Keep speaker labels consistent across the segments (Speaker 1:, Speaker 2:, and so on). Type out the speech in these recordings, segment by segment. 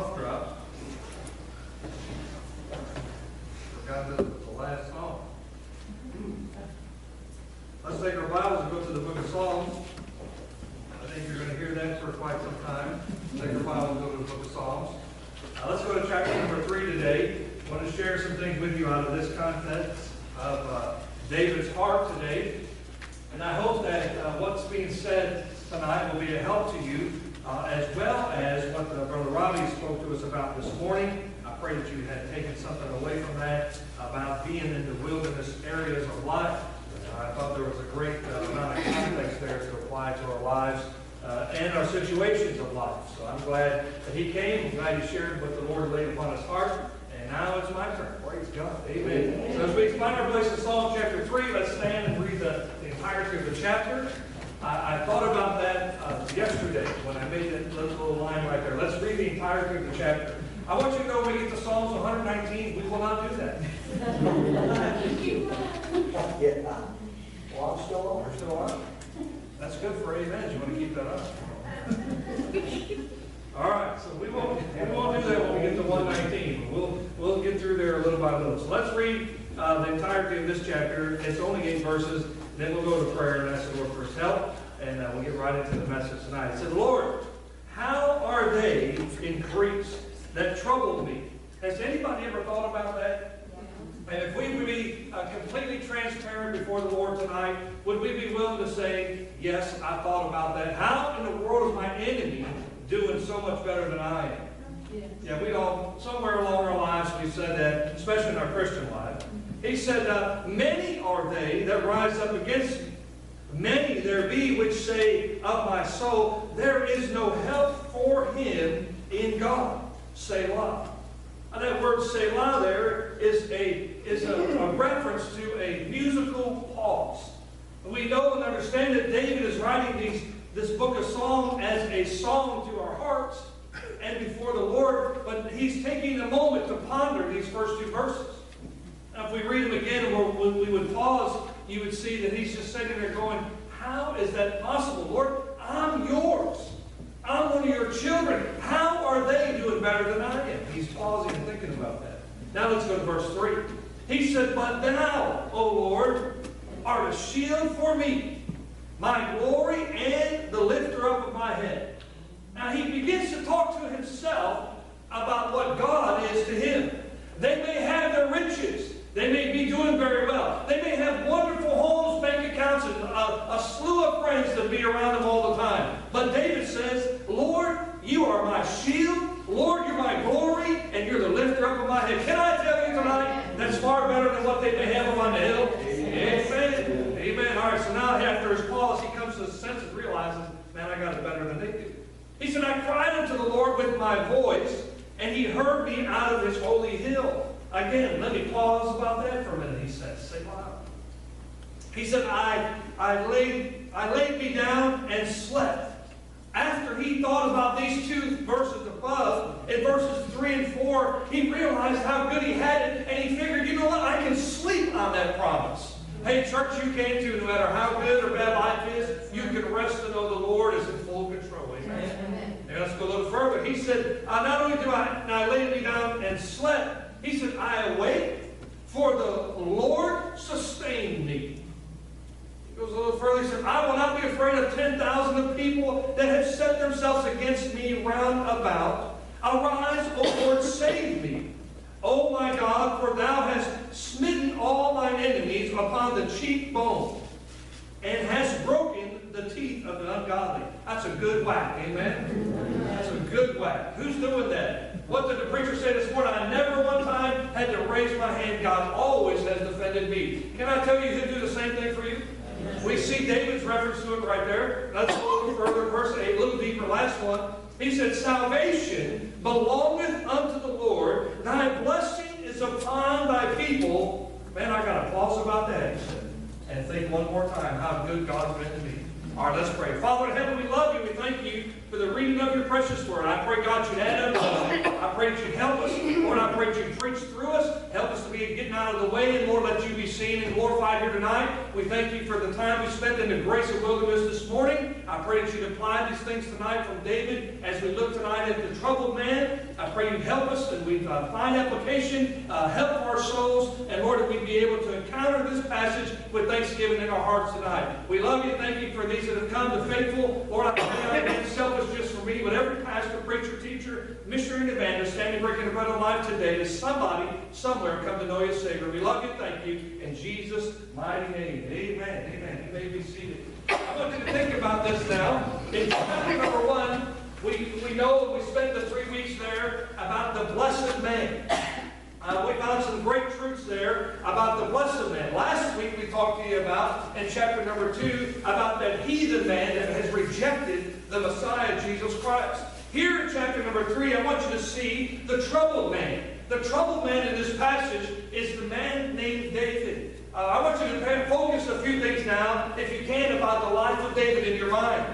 Speaker 1: cough drops. Forgot this was the last song. Let's take our Bibles and go to the book of Psalms. I think you're going to hear that for quite some time. Take your Bible and go to the book of Psalms. Let's go to chapter number 3 today. I want to share some things with you out of this context of David's heart today. And I hope that what's being said tonight will be a help to you, as well as what Brother Robbie spoke to us about this morning. I pray that you had taken something away from that about being in the wilderness areas of life. I thought there was a great amount of context there to apply to our lives and our situations of life. So I'm glad that he came. I'm glad he shared what the Lord laid upon his heart. And now it's my turn. Praise God. Amen. So as we find our place in Psalm chapter 3, let's stand and read the entirety of the chapter. I thought about that yesterday when I made that little line right there. Let's read the entirety of the chapter. I want you to know when we get to Psalms 119, we will not do that.
Speaker 2: Well, I'm still on.
Speaker 1: We're still on. That's good for amen. You want to keep that up? All right, so we won't do that when we get to 119. We'll get through there little by little. So let's read the entirety of this chapter. It's only 8 verses. Then we'll go to prayer and ask the Lord for his help, and we'll get right into the message tonight. It said, Lord, how are they increased that troubled me? Has anybody ever thought about that? And if we would be completely transparent before the Lord tonight, would we be willing to say, yes, I thought about that? How in the world is my enemy doing so much better than I am? Yeah, we all, somewhere along our lives, we said that, especially in our Christian life. He said, many are they that rise up against me. Many there be which say of my soul, there is no help for him in God. Selah. And that word Selah there is a reference to a musical pause. We know and understand that David is writing this book of Psalms as a song to our hearts and before the Lord, but he's taking a moment to ponder these first 2 verses. Now, if we read them again, we would pause, you would see that he's just sitting there going, how is that possible, Lord? I'm yours. I'm one of your children. How are they doing better than I am? He's pausing and thinking about that. Now let's go to verse 3. He said, but thou, O Lord, art a shield for me, my glory and the lifter up of my head. Now he begins to talk to himself about what God is to him. They may have their riches. They may be doing very well. They may have wonderful homes, bank accounts, and a slew of friends that be around them all the time. But David says, Lord, you are my shield. Lord, you're my glory, and you're the lifter up of my head. Can I tell you tonight, that's far better than what they may have on the hill? Amen. Amen. All right, so now after his pause, he comes to his senses and realizes, man, I got it better than they do. He said, I cried unto the Lord with my voice, and he heard me out of his holy hill. Again, let me pause about that for a minute, he says. Say loud. He said, I laid me down and slept. After he thought about these 2 verses above, in verses 3 and 4, he realized how good he had it, and he figured, you know what, I can sleep on that promise. Hey, church you came to, no matter how good or bad life is, you can rest and know the Lord is in full control. Amen. And let's go a little further. He said, not only do I laid me down and slept, he said, I awake, for the Lord sustained me. He goes a little further. He said, I will not be afraid of 10,000 of people that have set themselves against me round about. Arise, O Lord, save me. O my God, for thou hast smitten all mine enemies upon the cheekbone, and hast broken the teeth of the ungodly. That's a good whack, amen? That's a good whack. Who's doing that? What did the preacher say this morning? I never one time had to raise my hand. God always has defended me. Can I tell you he'll do the same thing for you? We see David's reference to it right there. Let's go a little further, verse 8, a little deeper, last one. He said, salvation belongeth unto the Lord. Thy blessing is upon thy people. Man, I got to pause about that, he said. And think one more time how good God's been to me. All right, let's pray. Father in heaven, we love you. We thank you for the reading of your precious word. I pray, God, you'd add unto us. I pray that you'd help us. Lord, I pray that you'd preach through us. Help us to be getting out of the way. And Lord, let you be seen and glorified here tonight. We thank you for the time we spent in the Grace of Wilderness this morning. I pray that you'd apply these things tonight from David as we look tonight at the troubled man. I pray you'd help us and we'd find application, help for our souls, and Lord, that we'd be able to encounter this passage with thanksgiving in our hearts tonight. We love you. Thank you for these that have come, the faithful. Lord, I pray not to be selfish just for me, but every pastor, preacher, teacher, missionary, and evangelist standing breaking the bread of life today, to somebody, somewhere, come to know you as Savior. We love you. Thank you. In Jesus' mighty name. Amen. Amen. You may be seated. I want you to think about this now. In chapter number 1, we know we spent the 3 weeks there about the blessed man. We found some great truths there about the blessed man. Last week we talked to you about, in chapter number 2, about that heathen man that has rejected the Messiah, Jesus Christ. Here in chapter number 3, I want you to see the troubled man. The troubled man in this passage is the man named David. I want you to focus a few things now, if you can, about the life of David in your mind.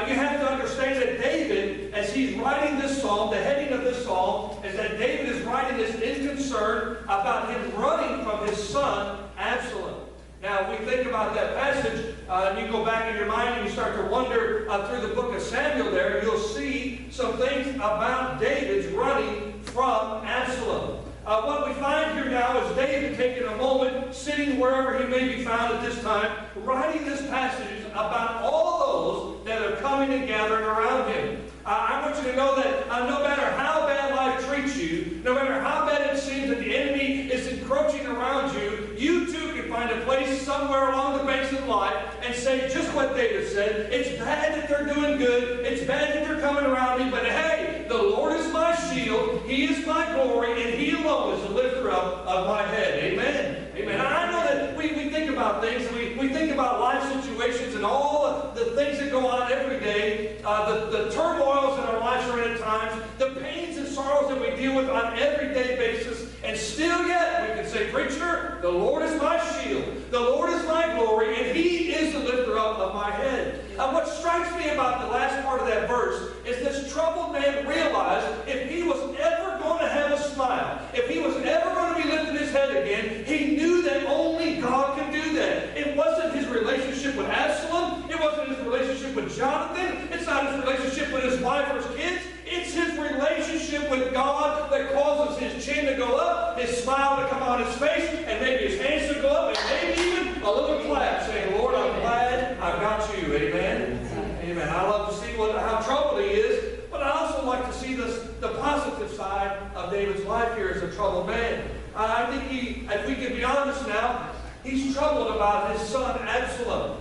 Speaker 1: You have to understand that David, as he's writing this psalm, the heading of this psalm is that David is writing this in concern about him running from his son, Absalom. Now, we think about that passage, and you go back in your mind and you start to wonder through the book of Samuel there, you'll see some things about David's running from Absalom. What we find here now is David taking a moment, sitting wherever he may be found at this time, writing this passage about all those that are coming and gathering around him. I want you to know that no matter how bad life treats you, no matter how bad it seems that the enemy is encroaching around you, you too can find a place somewhere along the banks of life and say just what David said. It's bad that they're doing good. It's bad that they're coming around me. But hey, the Lord is my shield. He is my glory. And He alone is the lifter up of my head. Amen. Amen. I know that we think about things, and we think about life situations and all the things that go on every day, the turmoils that our lives are in at times, the pains and sorrows that we deal with on an everyday basis, and still yet we can say, preacher, the Lord is my shield, the Lord is my glory, and He is the lifter up of my head. What strikes me about the last part of that verse is this troubled man realized if he was ever going to have a smile, if he was ever going to be lifting his head again, he knew that only God could do that. It wasn't his relationship with Absalom. It wasn't his relationship with Jonathan. It's not his relationship with his wife or his kids. It's his relationship with God that causes his chin to go up, his smile to come on his face, and maybe his hands to go up, and maybe even a little clap saying, Lord, I'm glad I've got you. Amen. Amen. I love to see how troubled he is, but I also like to see the positive side of David's life here as a troubled man. I think if we can be honest now, he's troubled about his son Absalom.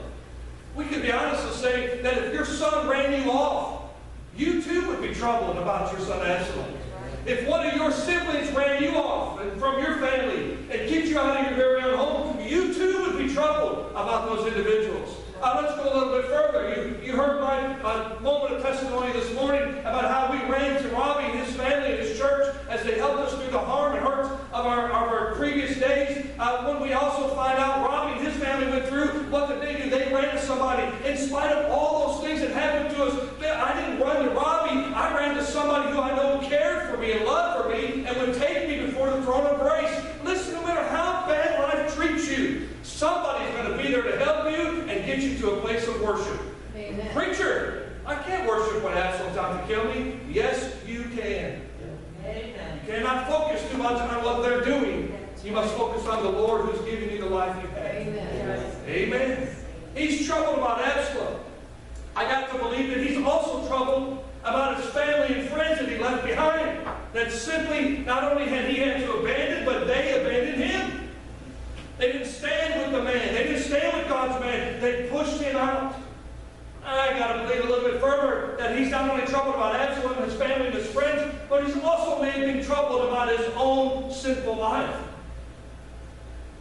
Speaker 1: We can be honest and say that if your son ran you off, you too would be troubled about your son Absalom. If one of your siblings ran you off from your family and kicked you out of your very own home, you too would be troubled about those individuals. Let's go a little bit further. You heard my moment of testimony this morning about how we ran to Robbie and his family and his church as they helped us through the harm and hurt of our previous days. When we also find out Robbie and his family went through, what did they do? They ran to somebody. In spite of all those things that happened to us, I didn't run to Robbie. I ran to somebody who I know cared for me and loved for me and would take me before the throne of grace. Listen, no matter how bad life treats you, somebody's going to be there to help you and get you to a place of worship. Amen. Preacher, I can't worship when Absalom's out to kill me. Yes, you can. Amen. You cannot focus too much on what they're doing. You must focus on the Lord who's giving you the life you have. Amen. Amen. He's troubled about Absalom. I got to believe that he's also troubled about his family and friends that he left behind. That simply, not only had he had to abandon, but they abandoned him. They didn't stand with the man. They didn't stand with God's man. They pushed him out. I got to believe a little bit further that he's not only troubled about Absalom and his family and his friends, but he's also maybe troubled about his own sinful life.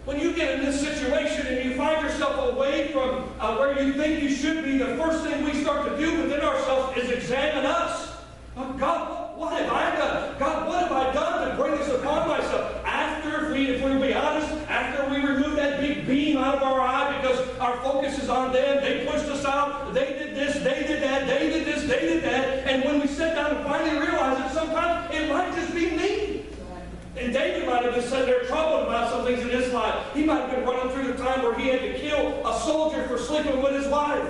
Speaker 1: When you get in this situation and you find yourself away from where you think you should be, the first thing we start to do within ourselves is examine us. God, what have I done? God, what have I done to bring this upon myself? If we'll be honest, after we remove that big beam out of our eye because our focus is on them, they pushed us out, they did this, they did that, they did this, they did that, and when we sit down and finally realize that sometimes it might just be me. And David might have been sitting there troubled about some things in his life. He might have been running through the time where he had to kill a soldier for sleeping with his wife.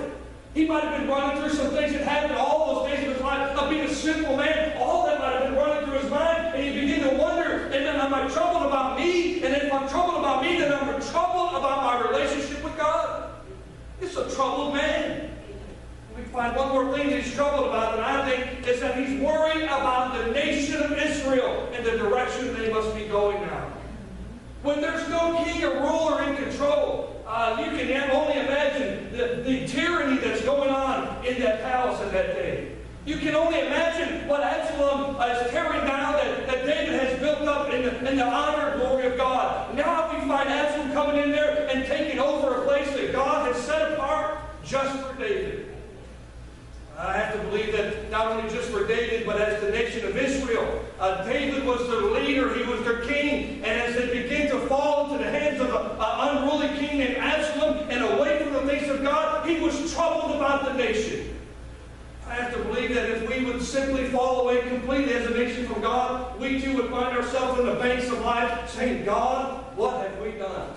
Speaker 1: He might have been running through some things that happened all those days of his life of being a sinful man. All that might have been running through his mind. And he began to wonder, and then am I troubled about me? And if I'm troubled about me, then I'm troubled about my relationship with God. It's a troubled man. We find one more thing that he's troubled about, and I think is that he's worried about the nation of Israel and the direction they must be going now. When there's no king or ruler in control, you can only imagine the tyranny that's going on in that palace in that day. You can only imagine what Absalom is tearing down that David has built up in the honor and glory of God. Now we find Absalom coming in there and taking over a place that God has set apart just for David. I have to believe that not only just for David, but as the nation of Israel, David was their leader, he was their king, and as they begin to fall into the hands of an unruly king named Absalom and away from the things of God, he was troubled about the nation. I have to believe that if we would simply fall away completely as a nation from God, we too would find ourselves in the banks of life saying, God, what have we done?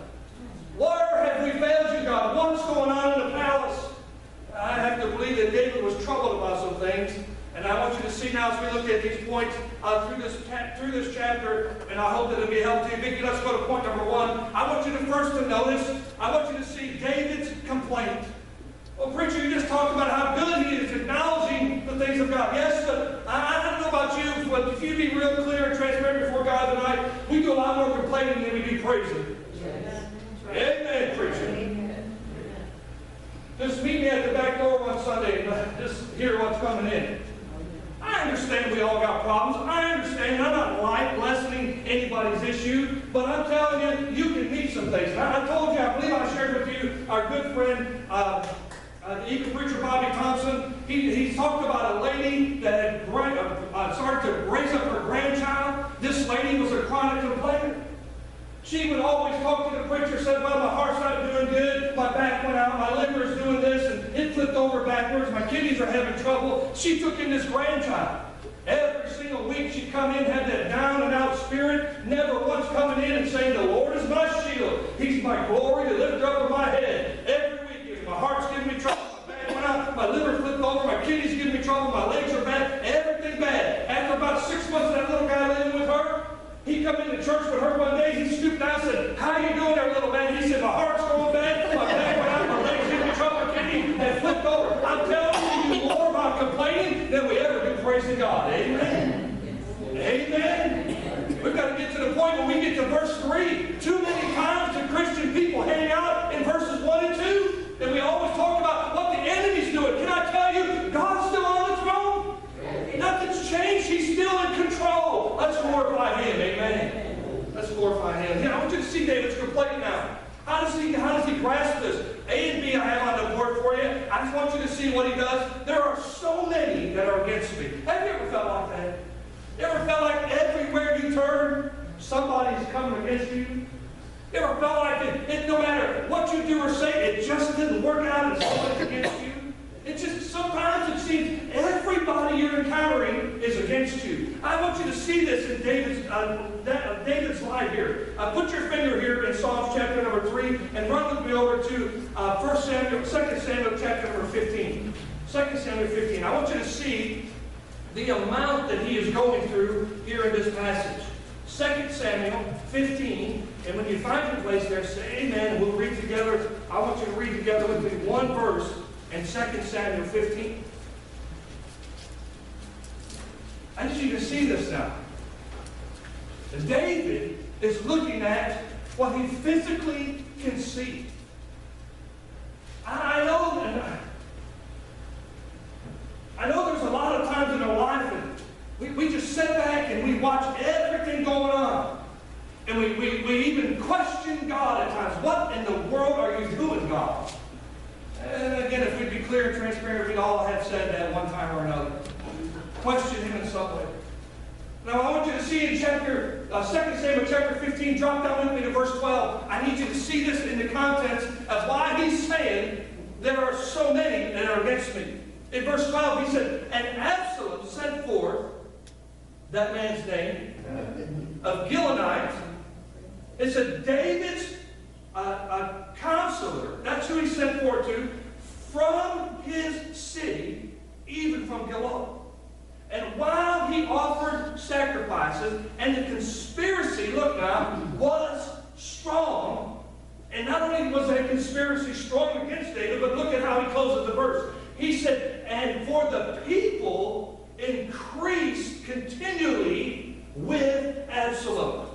Speaker 1: Where have we failed you, God? What's going on in the palace? I have to believe that David was troubled about some things. And I want you to see now as we look at these points through this chapter, and I hope that it'll be helpful to you. Vicki, let's go to point number 1. I want you to first to notice, I want you to see David's complaint. Well, preacher, you just talked about how good he is acknowledging the things of God. Yes, but I don't know about you, but if you be real clear and transparent before God tonight, we do a lot more complaining than we do praising. Yes. Amen, preacher. Amen. Just meet me at the back door one Sunday and just hear what's coming in. I understand we all got problems. I understand. I'm not lessening anybody's issue, but I'm telling you, you can meet some things. I told you, I believe I shared with you, our good friend, even preacher Bobby Thompson, he talked about a lady that had started to raise up her grandchild. This lady was a chronic complainer. She would always talk to the preacher, said, well, my heart's not doing good, my back went out, my liver's doing this, and it flipped over backwards, my kidneys are having trouble. She took in this grandchild. Every single week she'd come in, had that down and out spirit, never once coming in and saying, the Lord is my shield. He's my glory, the lifter up of my head. Every week, my heart's giving me trouble, my back went out, my liver flipped over, my kidneys giving me trouble, my legs are bad, everything bad. After about 6 months of that little guy living with her, he come into church with her one day, he stooped down and said, how you doing there, little man? He said, my heart's going bad, my back went out, my legs giving me trouble, my kidney had flipped over. I'm telling you, we do more about complaining than we ever do praising God. Amen? Amen? We've got to get to the point when we get to verse 3. Too many times do Christian people hang out in verses 1 and 2, and we always talk about what the enemy's doing. Can I tell you, God's still on the throne? Nothing's changed. He's still in control. Let's glorify Him. Amen. Let's glorify Him. Yeah, I want you to see David's complaint now. How does he grasp this? A and B I have on the board for you. I just want you to see what he does. There are so many that are against me. Have you ever felt like that? You ever felt like everywhere you turn, somebody's coming against you? You ever felt like it no matter what you do or say, it just didn't work out and somebody's against you? It just, sometimes it seems everybody you're encountering is against you. I want you to see this in David's life here. Put your finger here in Psalms chapter number 3 and run with me over to 2 Samuel chapter number 15. 2 Samuel 15. I want you to see the amount that he is going through here in this passage. 2 Samuel 15. And when you find your place there, say amen. We'll read together. I want you to read together with me one verse in 2 Samuel 15. I need you to see this now. David is looking at what he physically can see. I know there's a lot of times in our life that we just sit back and we watch everything going on. And we even question God at times. What in the world are you doing, God? And again, if we'd be clear and transparent, we'd all have said that one time or another. Question Him in some way. Now, I want you to see in 2 Samuel chapter 15, drop down with me to verse 12. I need you to see this in the context of why he's saying there are so many that are against me. In verse 12, he said, and Absalom sent forth, that man's name, of Gilonite. It said, David's a counselor. That's who he sent forth to.
Speaker 2: from his city, even from Gilgal. And while he offered sacrifices, and the conspiracy, look now, was strong, and not only was that conspiracy strong against David, but look at how he closes the verse. He said, and for the people increased continually with Absalom.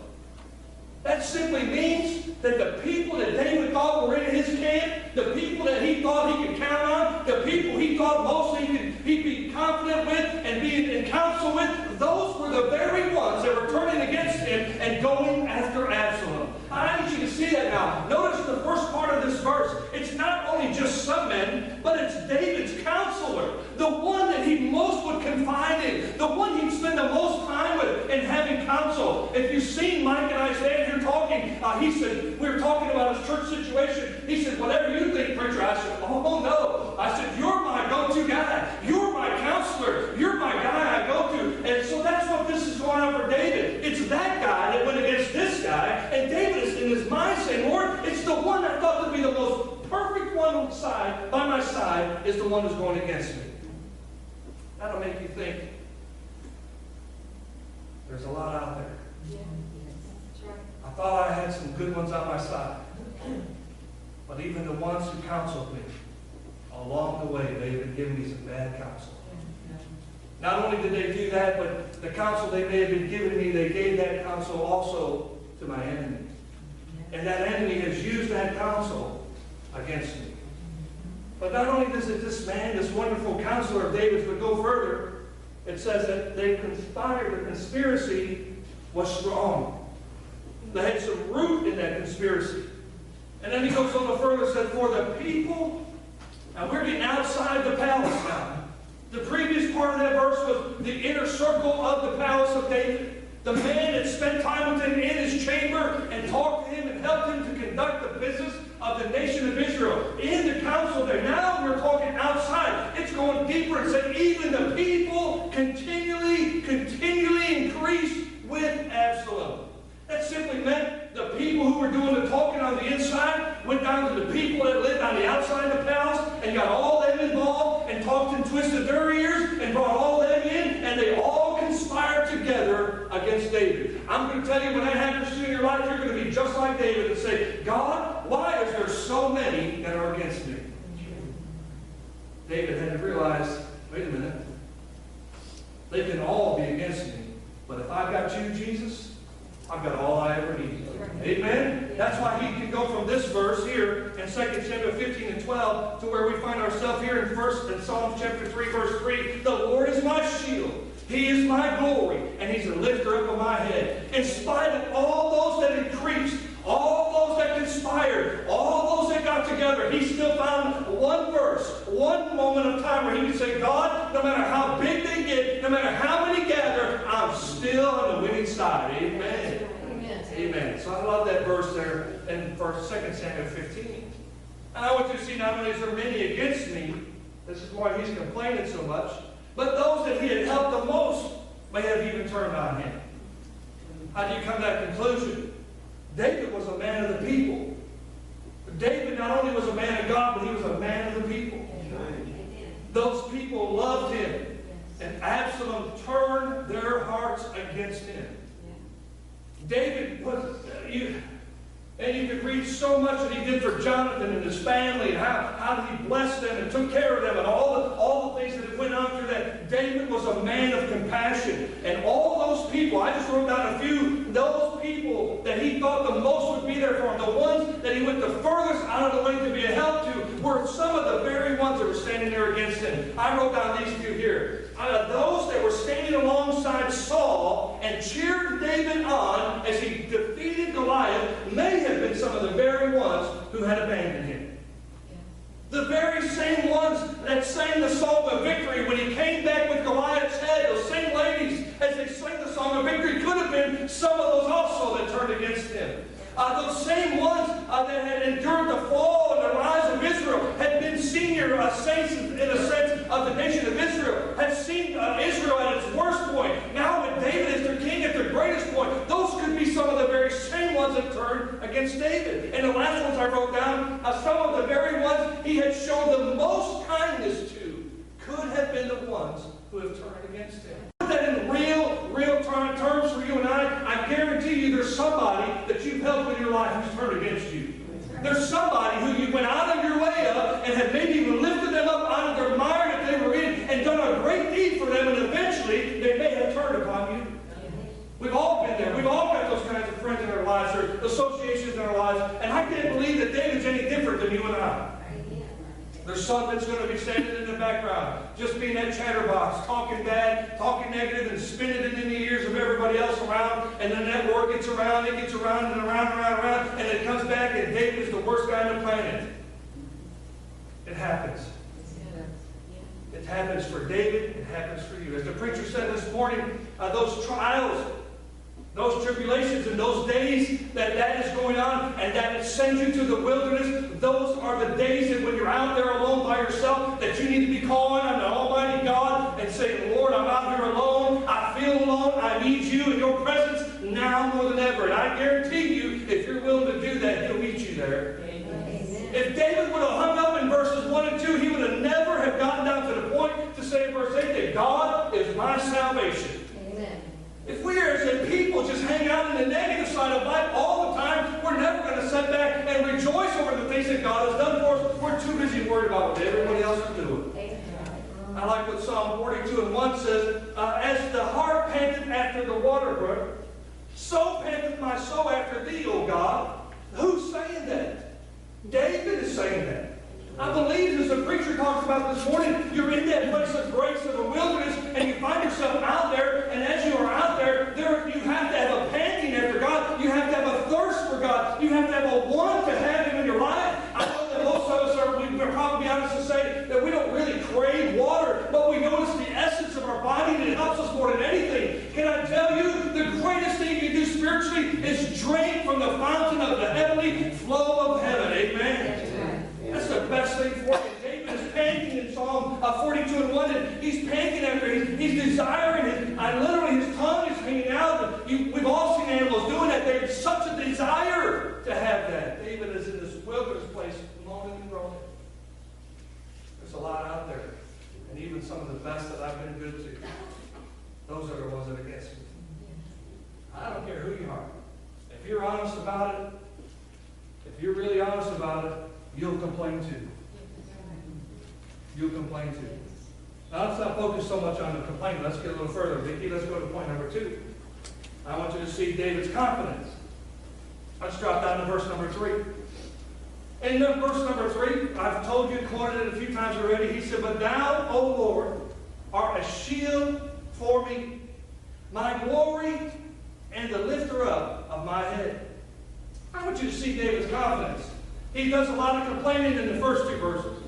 Speaker 2: That simply means that the people that David thought were in his camp, the people that he thought he could count on, the people he thought mostly he'd be confident with and be in counsel with, those were the very ones that were turning against him and going after Absalom. I need you to see that now. Notice the first part of this verse. It's not only just some men, but it's David's counselor, the one that he most would confide in, the one he'd spend the most time with in having counsel. If you've seen Mike and I stand here talking, he said, we were talking about his church situation. He said, whatever you think, preacher. I said, oh no. I said, you're my go-to guy. You're my counselor. You're my guy I go to. And so that's what this is going on for David. It's that guy that went against this guy, and David is in his mind saying, Lord, it's the one I thought to be the most perfect one by my side is the one who's going against me. That'll make you think there's a lot out there.
Speaker 3: Yeah, that's right.
Speaker 2: I thought I had some good ones on my side. But even the ones who counseled me, along the way, they've been giving me some bad counsel. Not only did they do that, but the counsel they may have been giving me, they gave that counsel also to my enemy. And that enemy has used that counsel against me. But not only does it this man, this wonderful counselor of David's, would go further, it says that they conspired, the conspiracy was strong. They had some root in that conspiracy. And then he goes a little further and said, for the people, now we're getting outside the palace now. The previous part of that verse was the inner circle of the palace of David. The man that spent time with him in his chamber and talked to him and helped him to conduct the business of the nation of Israel. In the council there. Now we're talking outside. It's going deeper. It said even the people continually increased with Absalom. That simply meant the people who were doing the talking on the inside went down to the people that lived on the outside of the palace and got all them involved and talked and twisted their ears and brought all them in, and they all conspired together against David. I'm going to tell you, when that happens to you in your life, you're going to be just like David and say, God, why is there so many that are against me? David had to realize, wait a minute, they can all be against me, but if I've got you, Jesus, I've got all I ever need. Amen? That's why he can go from this verse here in 2 Samuel 15 and 12 to where we find ourselves here in Psalm chapter 3, verse 3. The Lord is my shield. He is my glory, and he's the lifter up of my head. In spite of all those that increased, all those that conspired, all those that got together, he still found one verse, one moment of time where he could say, God, no matter how big they get, no matter how many gather, I'm still on the winning side. Amen. Amen. So I love that verse there in 2 Samuel 15. And I want you to see, not only is there many against me, this is why he's complaining so much, but those that he had helped the most may have even turned on him. How do you come to that conclusion? David was a man of the people. David not only was a man of God, but he was a man of the people. Those people loved him. And Absalom turned their hearts against him. David was, and you could read so much that he did for Jonathan and his family, and how did he bless them and took care of them, and all the things that went on through that. David was a man of compassion. And all those people, I just wrote down a few, those people that he thought the most would be there for him, the ones that he went the furthest out of the way to be a help to, were some of the very ones that were standing there against him. I wrote down these few here. Those that were standing alongside Saul and cheered David on as he defeated Goliath may have been some of the very ones who had abandoned him. The very same ones that sang the song of victory when he came back with Goliath's head, those same ladies, as they sang the song of victory, could have been some of those also that turned against him. Those same ones that had endured the fall and the rise of Israel, had been senior saints in a sense of the nation of Israel, had seen Israel at its worst point. Now with David as their king at their greatest point, those could be some of the very same ones that turned against David. And the last ones I I wrote down, some of the very ones he had shown the most kindness to could have been the ones who have turned against him. Put that in real terms for you and I guarantee you there's somebody that you've helped in your life who's turned against you. There's somebody who you went out of your way of and have maybe even lifted them up out of their mire that they were in and done a great deed for them, and eventually they may have turned upon you. We've all been there. We've all got those kinds of friends in our lives or associations in our lives, and I can't believe that David's any different than you and I. There's some that's going to be standing in the background, just being that chatterbox, talking bad, talking negative, and spinning it in the ears of everybody else around. And then that word gets around, it gets around and around, and it comes back, and David is the worst guy on the planet. It happens. It happens for David. It happens for you. As the preacher said this morning, those trials, those tribulations and those days that is going on and that it sends you to the wilderness, those are the days that when you're out there alone by yourself, that you need to be calling on the Almighty God and saying, Lord, I'm out here alone. I feel alone. I need you in your presence now more than ever. And I guarantee you, if you're willing to do that, He'll meet you there. Amen. If David would have hung up in verses 1 and 2, he would have never have gotten down to the point to say in verse 8 that God is my salvation. If we are as a people just hang out in the negative side of life all the time, we're never going to sit back and rejoice over the things that God has done for us. We're too busy worried about what everybody else is doing. I like what Psalm 42:1 says, as the hart panteth after the water brook, so panteth my soul after thee, O God. Who's saying that? David is saying that. I believe, as the preacher talks about this morning, you're in that place of grace of the wilderness, and you find yourself out there, and as you are out there, you have to have a panting after God. You have to have a thirst for God. You have to have a want to have Him in your life. I know that most of us we're probably honest to say that we don't really crave water, but we know it's the essence of our body, and it helps us more than anything. Can I tell you, the greatest thing you can do spiritually is drink from the fountain of the heavenly flow of heaven. Amen. That's the best thing for you. David is panting in Psalm 42:1, and he's panting after he's desiring it. Literally, his tongue is hanging out. We've all seen animals doing that. There's such a desire to have that. David is in this wilderness place, moaning and groaning. There's a lot out there, and even some of the best that I've been good to. Those are the ones that are against me. I don't care who you are. If you're honest about it, if you're really honest about it, you'll complain too. You'll complain too. Now, let's not focus so much on the complaining. Let's get a little further. Vicki, let's go to point number 2. I want you to see David's confidence. Let's drop down to verse number 3. In verse number 3, I've told you, quoted it a few times already. He said, but thou, O Lord, art a shield for me, my glory, and the lifter up of my head. I want you to see David's confidence. He does a lot of complaining in the first 2 verses.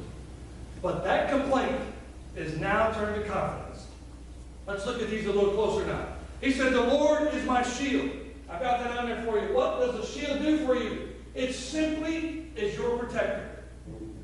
Speaker 2: But that complaint is now turned to confidence. Let's look at these a little closer now. He said, the Lord is my shield. I've got that on there for you. What does a shield do for you? It simply is your protector.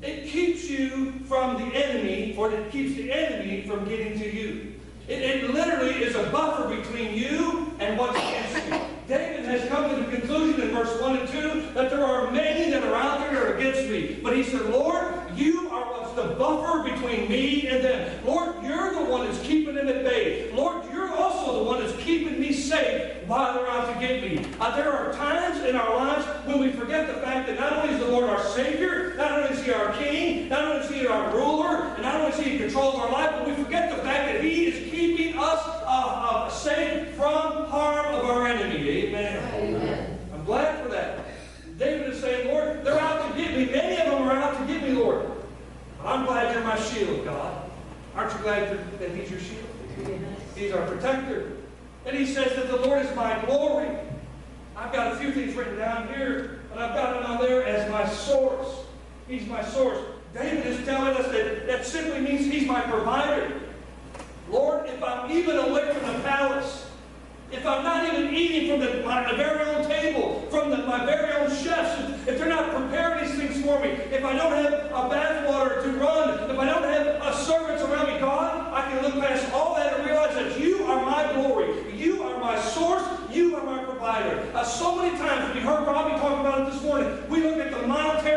Speaker 2: It keeps you from the enemy, or it keeps the enemy from getting to you. It literally is a buffer between you and what's against you. David has come to the conclusion in verse 1 and 2 that there are many that are out there that are against me. But he said, Lord, you are what's the buffer between me and them. Lord, you're the one that's keeping them at bay. Lord, you're also the one that's keeping me safe while they're out to get me. There are times in our lives when we forget the fact that not only is the Lord our Savior, not only is He our King, not only is He our ruler, and not only is He in control of our life, but we forget the fact that He is keeping us safe from harm of our enemy. Amen. Amen. I'm glad for that. David is saying, Lord, they're out to get me. Many of them are out to get me, Lord. But I'm glad you're my shield, God. Aren't you glad that He's your shield? He's our protector. And he says that the Lord is my glory. I've got a few things written down here, and I've got it on there as my source. He's my source. David is telling us that simply means He's my provider. Lord, if I'm even away from the palace, if I'm not even eating from my very own table, from my very own chefs, if they're not preparing these things for me, if I don't have a bath water to run, if I don't have servants around me, God, I can look past all that and realize that You are my glory. You are my source. You are my provider. So many times, we heard Robbie talk about it this morning, we look at the monetary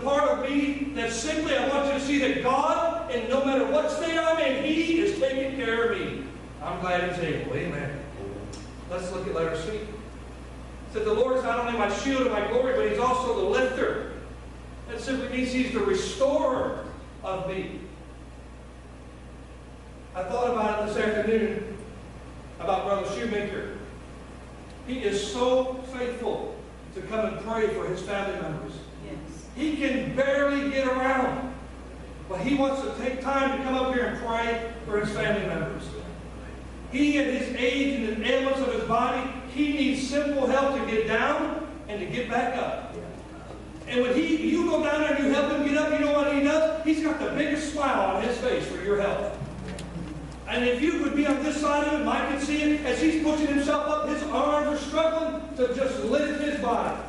Speaker 2: part of me that simply I want you to see that God, and no matter what state I'm in, He is taking care of me. I'm glad He's able. Amen. Let's look at letter C. It said, the Lord is not only my shield and my glory, but He's also the lifter. That simply means He's the restorer of me. I thought about it this afternoon, about Brother Shoemaker. He is so faithful to come and pray for his family members.
Speaker 3: Yes.
Speaker 2: He can barely get around, but he wants to take time to come up here and pray for his family members. He, at his age and the ailments of his body, he needs simple help to get down and to get back up. And when you go down there and you help him get up, you know what he does? He's got the biggest smile on his face for your help. And if you could be on this side of it, Mike can see it, as he's pushing himself up, his arms are struggling to just lift his body.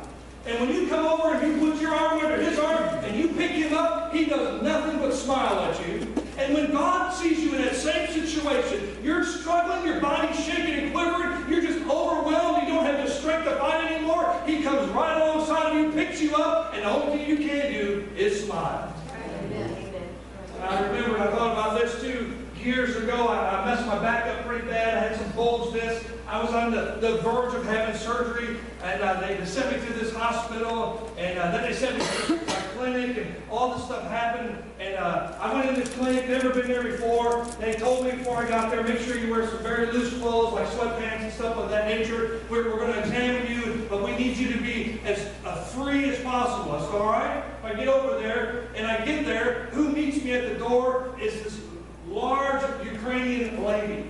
Speaker 2: And when you come over and you put your arm under his arm and you pick him up, he does nothing but smile at you. And when God sees you in that same situation, you're struggling, your body's shaking and quivering, you're just overwhelmed, you don't have the strength to fight anymore, he comes right alongside of you, picks you up, and the only thing you can do is smile.
Speaker 3: Amen.
Speaker 2: I remember, I thought about this too. Years ago, I messed my back up pretty bad. I had some bulge discs. I was on the verge of having surgery, and they sent me to this hospital, and then they sent me to my clinic, and all this stuff happened. And I went in this clinic, never been there before. They told me before I got there, make sure you wear some very loose clothes, like sweatpants and stuff of that nature. We're going to examine you, but we need you to be as free as possible. I said, all right. If I get over there, and I get there, who meets me at the door is this large Ukrainian lady.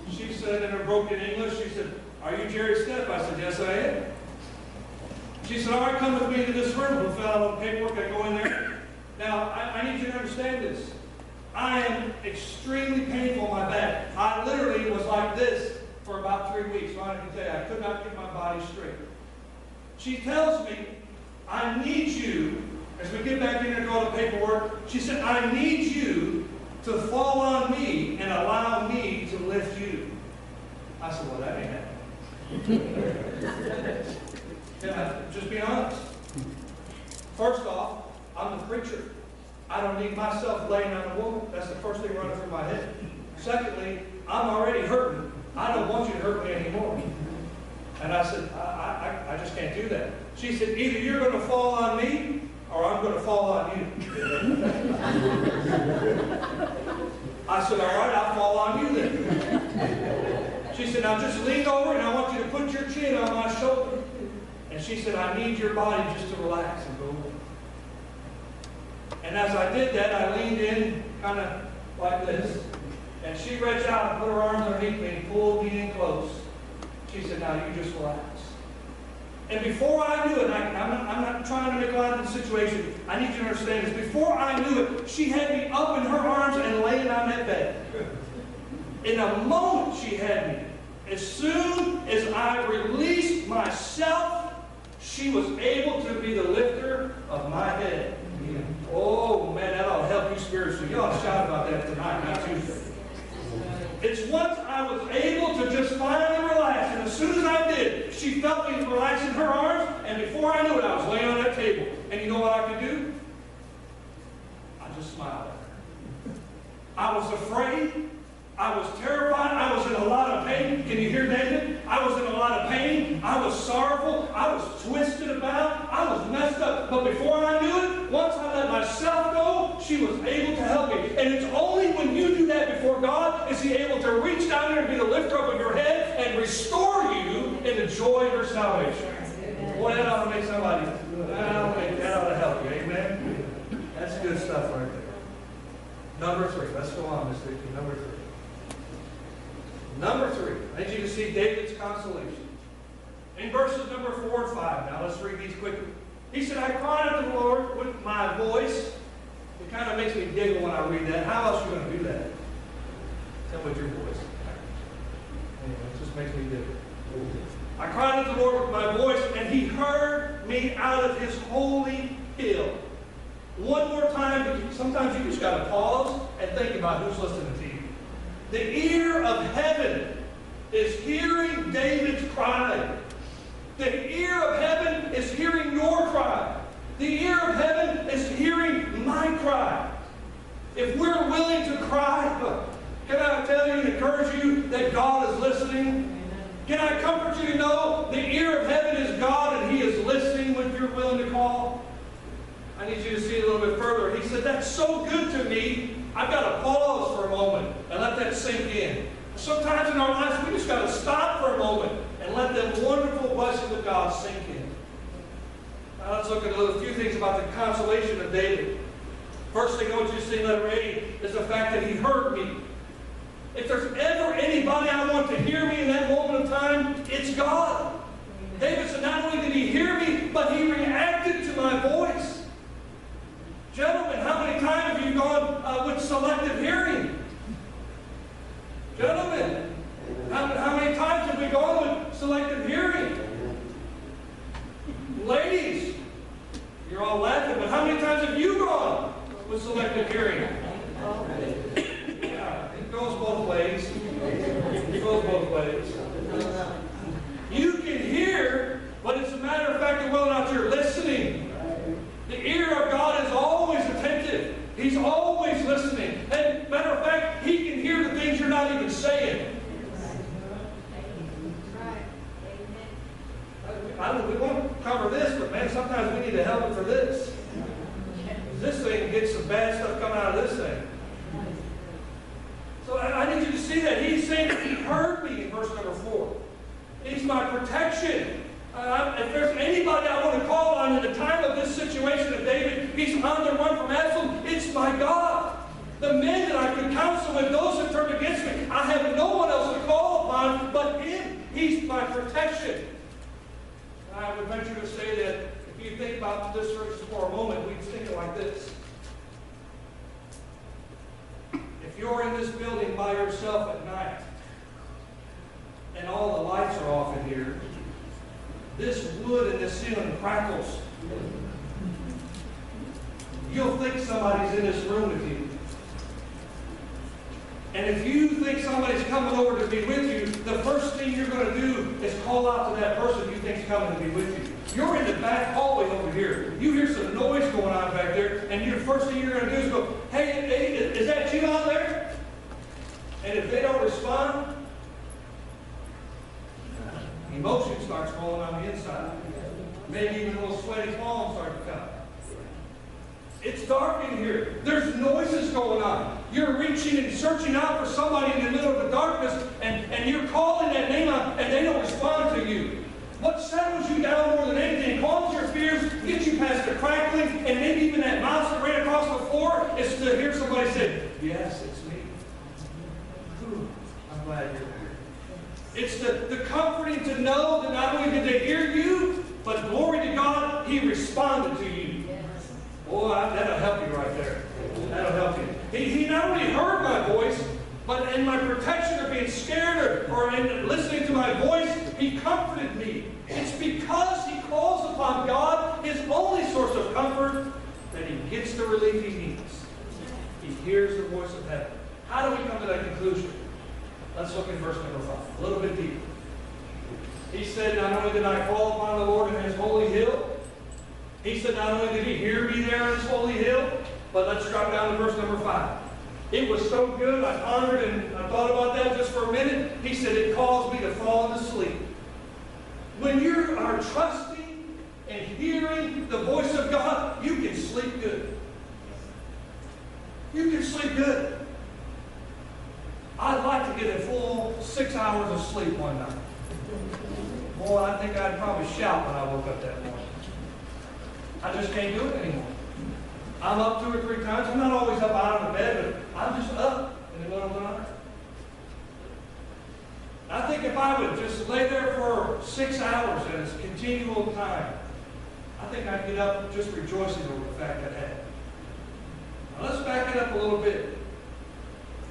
Speaker 2: She said in her broken English, she said, are you Jerry Stepp? I said, yes, I am. She said, all right, come with me to this room. We'll fill out the paperwork. I go in there. Now, I need you to understand this. I am extremely painful in my back. I literally was like this for about 3 weeks. I can tell you, I could not get my body straight. She tells me, I need you, as we get back in there and go to paperwork, she said, I need you to fall on me and allow me to lift you. I said, well, that ain't happening. Can I just be honest? First off, I'm the preacher. I don't need myself laying on a woman. That's the first thing running through my head. Secondly, I'm already hurting. I don't want you to hurt me anymore. And I said, I just can't do that. She said, either you're going to fall on me or I'm going to fall on you. I said, all right, I'll fall on you then. She said, now just lean over and I want you to put your chin on my shoulder. And she said, I need your body just to relax and go over. And as I did that, I leaned in kind of like this. And she reached out and put her arms underneath me and pulled me in close. She said, now you just relax. And before I knew it, I'm not trying to make light of the situation. I need you to understand this. Before I knew it, she had me up in her arms and laying on that bed. In a moment, she had me. As soon as I released myself, she was able to be the lifter of my head. Oh, man, that ought to help you spiritually. You ought to shout about that tonight, not Tuesday. It's once I was able to just finally relax, and as soon as I did, she felt me relaxing her arms, and before I knew it, I was laying on that table. And you know what I could do? I just smiled at her. I was afraid. I was terrified. I was in a lot of pain. Can you hear David? I was in a lot of pain. I was sorrowful. I was twisted about. I was messed up. But before I knew it, once I let myself go, she was able to help me. And it's only when you do that before God is He able to reach down there and be the lifter up of your head and restore you in the joy of your salvation. Boy, that ought to make somebody, that ought to help you. Amen? That's good stuff right there. Number 3. Let's go on, Miss Vicki. Number 3. Number 3, I need you to see David's consolation. In verses number 4 and 5, now let's read these quickly. He said, I cried unto the Lord with my voice. It kind of makes me giggle when I read that. How else are you going to do that? Tell with your voice. Anyway, it just makes me giggle. I cried unto the Lord with my voice, and He heard me out of His holy hill. One more time, sometimes you just got to pause and think about who's listening to you. The ear of heaven is hearing David's cry. The ear of heaven is hearing that God is listening? Can I comfort you to know the ear of heaven is God and He is listening when you're willing to call? I need you to see it a little bit further. He said, that's so good to me, I've got to pause for a moment and let that sink in. Sometimes in our lives, we just got to stop for a moment and let that wonderful blessing of God sink in. Now let's look at a few things about the consolation of David. First thing I want you to see in letter A is the fact that he heard me. If there's ever anybody I want to hear me in that moment of time, it's God. David said, not only did he hear me, but he reacted to my voice. Gentlemen, how many times have you gone with selective hearing? Gentlemen, how many times have we gone with selective hearing? Ladies, you're all laughing, but how many times have you gone with selective hearing? Yeah, it goes both ways. It goes both ways. You can hear, but it's a matter of fact of whether or not you're listening. The ear of God is always attentive. He's always listening. And matter of fact, He can hear the things you're not even saying. We want to cover this, but man, sometimes we need to help it for this. This thing gets some bad stuff coming out of this thing. So I need you to see that. He's saying that He heard me in verse number 4. He's my protection. If there's anybody I want to call on in the time of this situation of David, he's on the run from Absalom, it's my God. The men that I could counsel with, those who turned against me, I have no one else to call upon but Him. He's my protection. I would venture to say that if you think about this verse for a moment, we'd think it like this. If you're in this building by yourself at night, and all the lights are off in here, this wood and this ceiling crackles. You'll think somebody's in this room with you. And if you think somebody's coming over to be with you, the first thing you're going to do is call out to that person you think's coming to be with you. You're in the back hallway over here. You hear some noise going on back there, and the first thing you're going to do is go, hey, is that you out there? And if they don't respond, emotion starts rolling on the inside. Maybe even a little sweaty palms start to come. It's dark in here. There's noises going on. You're reaching and searching out for somebody in the middle of the darkness, and you're calling that name out, and they don't respond to you. What settles you down more than anything, calms your fears, gets you past the crackling, and maybe even that mouse that ran across the floor, is to hear somebody say, yes, it's me. Ooh, I'm glad you're here. It's the comforting to know that not only did they hear you, but glory to God, He responded to you. Boy, that'll help you right there. That'll help you. He not only heard my voice, but in my protection of being scared or in listening to my voice, He comforted me. It's because he calls upon God, his only source of comfort, that he gets the relief he needs. He hears the voice of heaven. How do we come to that conclusion? Let's look at verse number 5, a little bit deeper. He said, not only did I call upon the Lord in his holy hill, he said, not only did he hear me there on his holy hill, but let's drop down to verse number 5. It was so good, I pondered and I thought about that just for a minute. He said, it caused me to fall into sleep. When you are trusting and hearing the voice of God, you can sleep good. You can sleep good. I'd like to get a full 6 hours of sleep one night. Boy, I think I'd probably shout when I woke up that morning. I just can't do it anymore. I'm up 2 or 3 times. I'm not always up out of the bed, but I'm just up in the middle of the night. I think if I would just lay there for 6 hours at its continual time, I think I'd get up just rejoicing over the fact that it happened. Now let's back it up a little bit.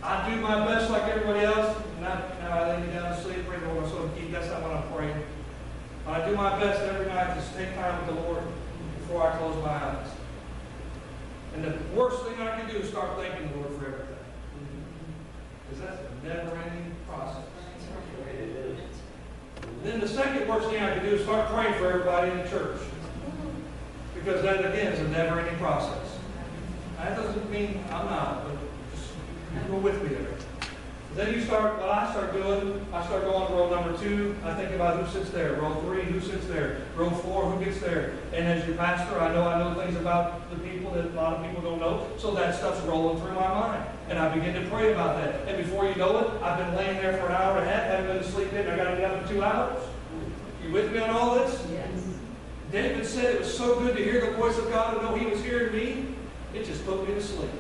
Speaker 2: I do my best like everybody else. Now I lay me down to sleep, pray the Lord, so that's not what I'm praying. I do my best every night to take time with the Lord before I close my eyes. And the worst thing I can do is start thanking the Lord for everything. Because that's a never-ending process. Then the second worst thing I can do is start praying for everybody in the church. Because that, again, is a never-ending process. That doesn't mean I'm not, but just go with me there. Then I start going to row number 2. I think about who sits there. Row 3, who sits there. Row 4, who gets there. And as your pastor, I know things about the people that a lot of people don't know. So that stuff's rolling through my mind. And I begin to pray about that. And before you know it, I've been laying there for an hour and a half, haven't been to sleep yet, and I got to get up in 2 hours. You with me on all this?
Speaker 3: Yes.
Speaker 2: David said it was so good to hear the voice of God and know He was hearing me. It just put me to sleep.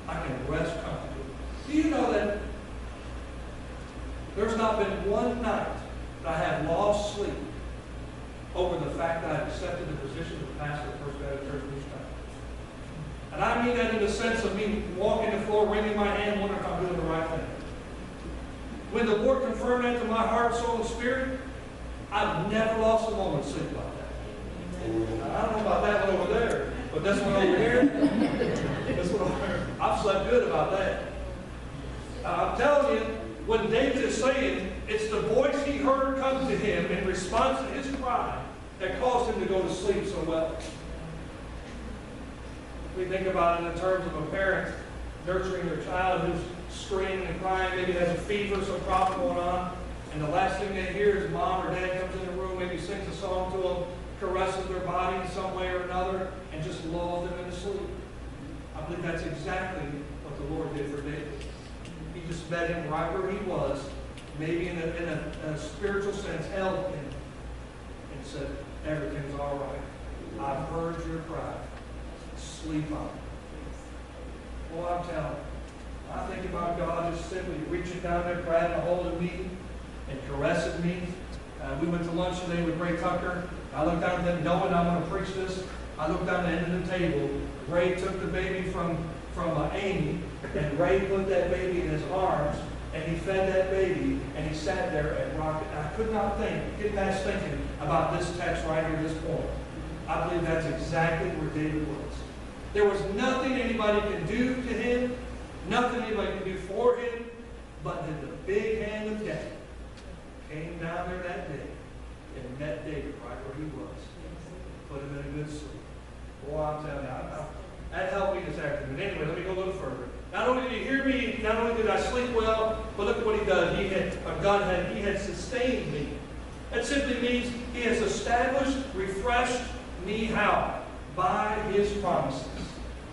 Speaker 2: I can rest comfortably. Do you know that there's not been one night that I have lost sleep over the fact that I've accepted the position of pastor at First Baptist Church of East Time? And I mean that in the sense of me walking the floor, wringing my hand, wondering if I'm doing the right thing. When the Lord confirmed that to my heart, soul, and spirit, I've never lost a moment's sleep about that. Now, I don't know about that one over there, but this one over here, I've slept good about that. I'm telling you, when David is saying it's the voice he heard come to him in response to his cry that caused him to go to sleep so well. We think about it in terms of a parent nurturing their child who's screaming and crying, maybe has a fever, some problem going on, and the last thing they hear is mom or dad comes in the room, maybe sings a song to them, caresses their body in some way or another, and just lulls them into sleep. I believe that's exactly what the Lord did for David. He just met him right where he was, maybe in a spiritual sense, held him, and said, everything's all right. I've heard your cry. Sleep on it. Well, I'm telling you, I think about God just simply reaching down there, grabbing a hold of me, and caressing me. We went to lunch today with Ray Tucker. I looked down at them knowing I'm going to preach this. I looked down the end of the table. Ray took the baby from Amy, and Ray put that baby in his arms, and he fed that baby, and he sat there and rocked it. I could not get past thinking about this text right here, this point. I believe that's exactly where David was. There was nothing anybody can do to him, nothing anybody can do for him, but that the big hand of death came down there that day and met David right where he was. Put him in a good sleep. Boy, I'm telling you, that helped me this afternoon. Anyway, let me go a little further. Not only did he hear me, not only did I sleep well, but look at what he does. He had sustained me. That simply means he has established, refreshed me how? By his promises.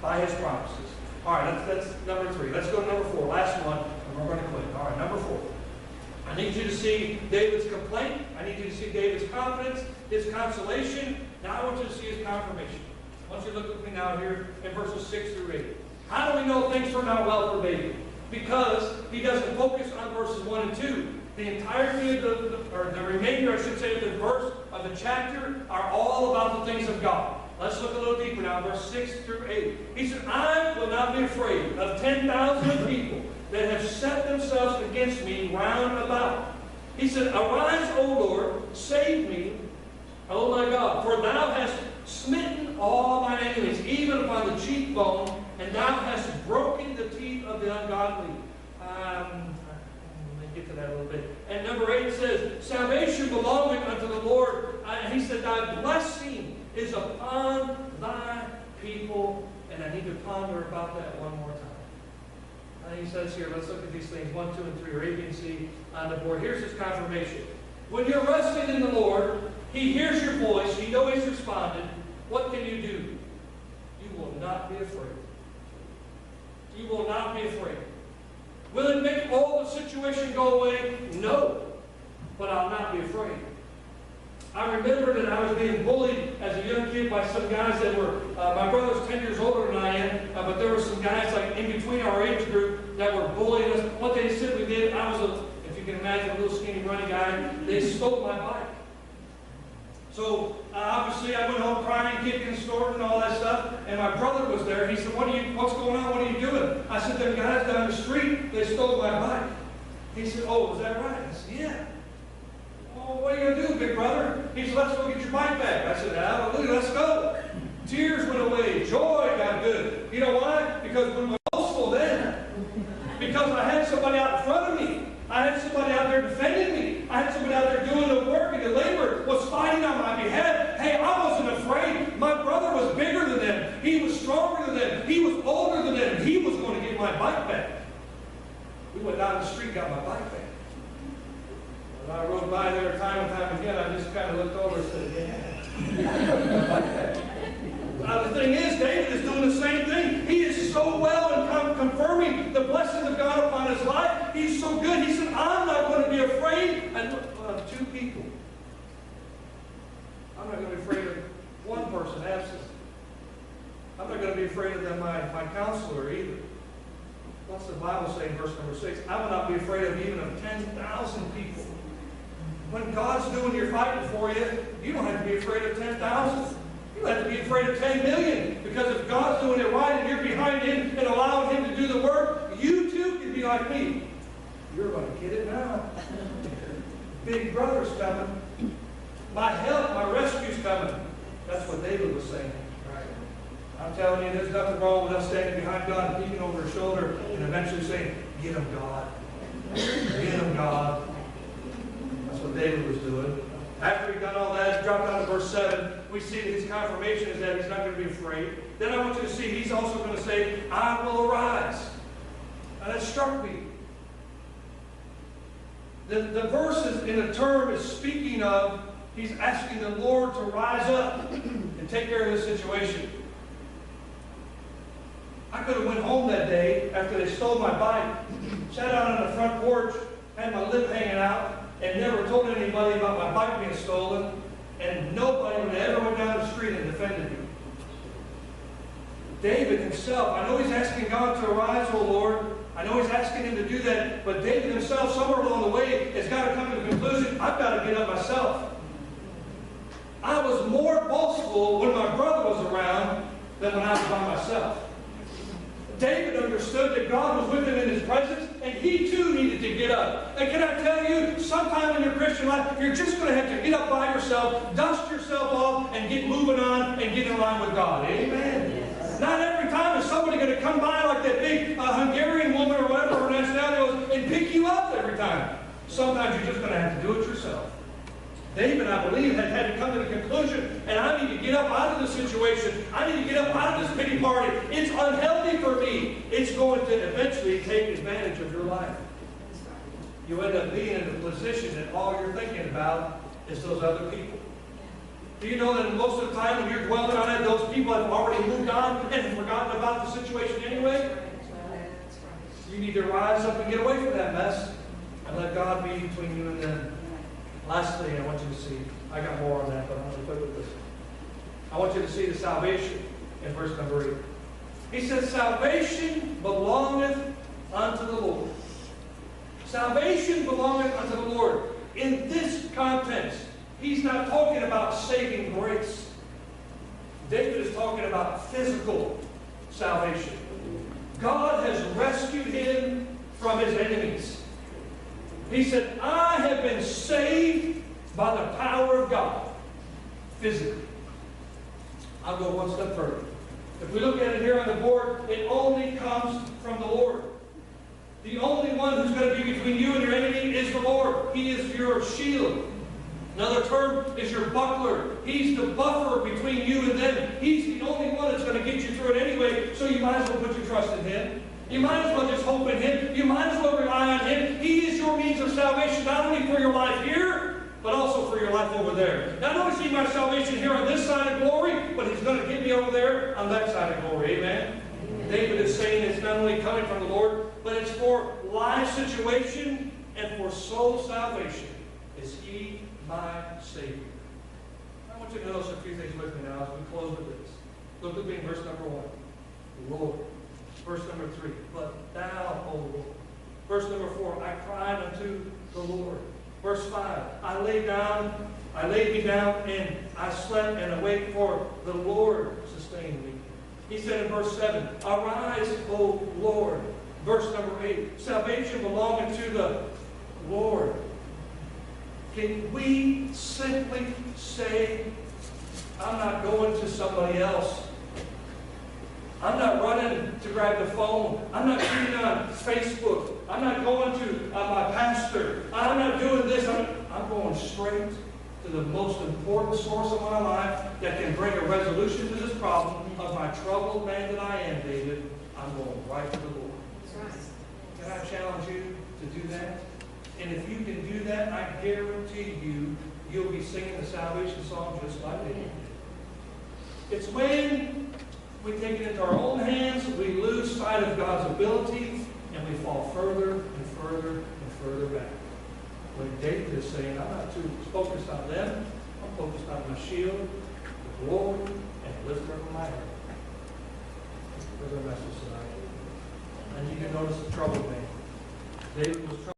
Speaker 2: By his promises. All right, that's number 3. Let's go to number 4. Last one, and we're going to quit. All right, number 4. I need you to see David's complaint. I need you to see David's confidence, his consolation. Now I want you to see his confirmation. I want you to look with me now here in verses 6 through 8. How do we know things turned out well for David? Because he doesn't focus on verses 1 and 2. The entirety of the remainder, I should say, of the verse of the chapter are all about the things of God. Let's look a little deeper now, verse 6 through 8. He said, I will not be afraid of 10,000 people that have set themselves against me round about. He said, arise, O Lord, save me, O my God, for thou hast smitten all mine enemies, even upon the cheekbone, and thou hast broken the teeth of the ungodly. Let me get to that a little bit. And number 8 says, salvation belongeth unto the Lord. He said, thy blessing is upon thy people. And I need to ponder about that one more time. He says here, let's look at these things, 1, 2, and 3, or A, B, and C on the board. Here's his confirmation. When you're resting in the Lord, He hears your voice, you know He's responded. What can you do? You will not be afraid. You will not be afraid. Will it make all the situation go away? No. But I'll not be afraid. I remember that I was being bullied as a young kid by some guys that were, my brother's 10 years older than I am, but there were some guys like in between our age group that were bullying us. What they simply did, I was, if you can imagine, a little skinny runny guy, they stole my bike. So obviously I went home crying, kicking, snorting, and all that stuff, and my brother was there. He said, what's going on? What are you doing? I said, them guys down the street, they stole my bike. He said, oh, is that right? I said, yeah. Oh, what are you going to do, big brother? He said, let's go get your bike back. I said, hallelujah, let's go. Tears went away. Joy got good. You know why? Because when I was boastful then, because I had somebody out in front of me. I had somebody out there defending me. I had somebody out there doing the work, and the labor was fighting on my behalf. Hey, I wasn't afraid. My brother was bigger than them. He was stronger than them. He was older than them. He was going to get my bike back. We went down the He's so good. He said, I'm not going to be afraid of two people. I'm not going to be afraid of one person absent. I'm not going to be afraid of them, my counselor either. What's the Bible say in verse number 6? I will not be afraid of even of 10,000 people. When God's doing your fighting for you, you don't have to be afraid of 10,000. You don't have to be afraid of 10 million. Because if God's doing it right and you're behind Him and allowing Him to do the work, you too can be like me. You're going to get it now. Big brother's coming. My help, my rescue's coming. That's what David was saying. I'm telling you, there's nothing wrong with us standing behind God and peeking over His shoulder and eventually saying, get Him, God. Get Him, God. That's what David was doing. After he done all that, dropped down to verse 7, we see that his confirmation is that he's not going to be afraid. Then I want you to see he's also going to say, I will arise. And that struck me. The verse in the term is speaking of, he's asking the Lord to rise up and take care of this situation. I could have went home that day after they stole my bike, sat out on the front porch, had my lip hanging out, and never told anybody about my bike being stolen, and nobody would have ever went down the street and defended me. David himself, I know he's asking God to arise, O Lord. I know he's asking Him to do that, but David himself, somewhere along the way, has got to come to the conclusion, I've got to get up myself. I was more boastful when my brother was around than when I was by myself. David understood that God was with him in His presence, and he too needed to get up. And can I tell you, sometime in your Christian life, you're just going to have to get up by yourself, dust yourself off, and get moving on and get in line with God. Amen? Yes. Not every time is somebody going to come by like that big Hungarian woman or whatever her nationality was and pick you up every time. Sometimes you're just going to have to do it yourself. David, I believe, had to come to the conclusion, and I need to get up out of this situation. I need to get up out of this pity party. It's unhealthy for me. It's going to eventually take advantage of your life. You end up being in a position that all you're thinking about is those other people. Do you know that most of the time when you're dwelling on it, those people have already moved on and have forgotten about the situation anyway? You need to rise up and get away from that mess and let God be between you and them. Last thing I want you to see, I got more on that, but I'm going to quit with this. I want you to see the salvation in verse number 8. He says, salvation belongeth unto the Lord. Salvation belongeth unto the Lord. In this context, he's not talking about saving grace. David is talking about physical salvation. God has rescued him from his enemies. He said, I have been saved by the power of God, physically. I'll go one step further. If we look at it here on the board, it only comes from the Lord. The only one who's going to be between you and your enemy is the Lord. He is your shield. Another term is your buckler. He's the buffer between you and them. He's the only one that's going to get you through it anyway, so you might as well put your trust in Him. You might as well just hope in Him. You might as well rely on Him. He is your means of salvation, not only for your life here, but also for your life over there. Not only is He my salvation here on this side of glory, but He's going to get me over there on that side of glory. Amen? Amen. David is saying it's not only coming from the Lord, but it's for life situation and for soul salvation. Is He my Savior? I want you to notice a few things with me now as we close with this. Look with me in verse number 1. Lord. Verse number 3, but thou, O Lord. Verse number 4, I cried unto the Lord. Verse 5, I laid me down, and I slept and awake, for the Lord sustained me. He said in verse 7, arise, O Lord. Verse number 8, salvation belonging to the Lord. Can we simply say, I'm not going to somebody else? I'm not running to grab the phone. I'm not reading on Facebook. I'm not going to my pastor. I'm not doing this. I'm going straight to the most important source of my life that can bring a resolution to this problem of my troubled man that I am, David. I'm going right to the Lord. Can I challenge you to do that? And if you can do that, I guarantee you, you'll be singing the salvation song just like David. It's when we take it into our own hands, we lose sight of God's ability, and we fall further and further
Speaker 1: further and further back. When David is saying, I'm not too focused on them, I'm focused on my shield, the glory, and the lifter of my head. There's our message tonight. And you can notice the trouble man. David was troubled.